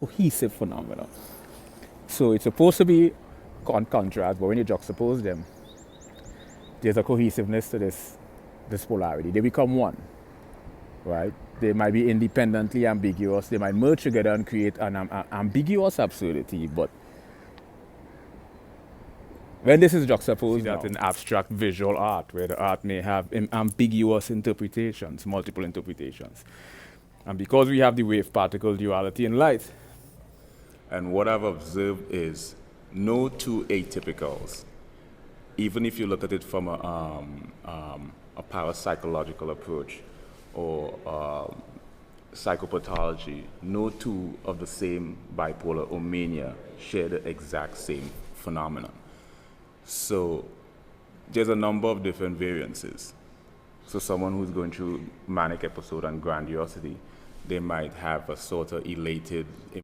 cohesive phenomena. So it's supposed to be contrast, but when you juxtapose them, there's a cohesiveness to this polarity. They become one, right? They might be independently ambiguous. They might merge together and create an ambiguous absurdity, but when this is juxtaposed, that's in abstract visual art, where the art may have ambiguous interpretations, multiple interpretations. And because we have the wave-particle duality in light, and what I've observed is no two atypicals, even if you look at it from a parapsychological approach or psychopathology, no two of the same bipolar or mania share the exact same phenomenon. So there's a number of different variances. So someone who's going through manic episode and grandiosity, they might have a sort of elated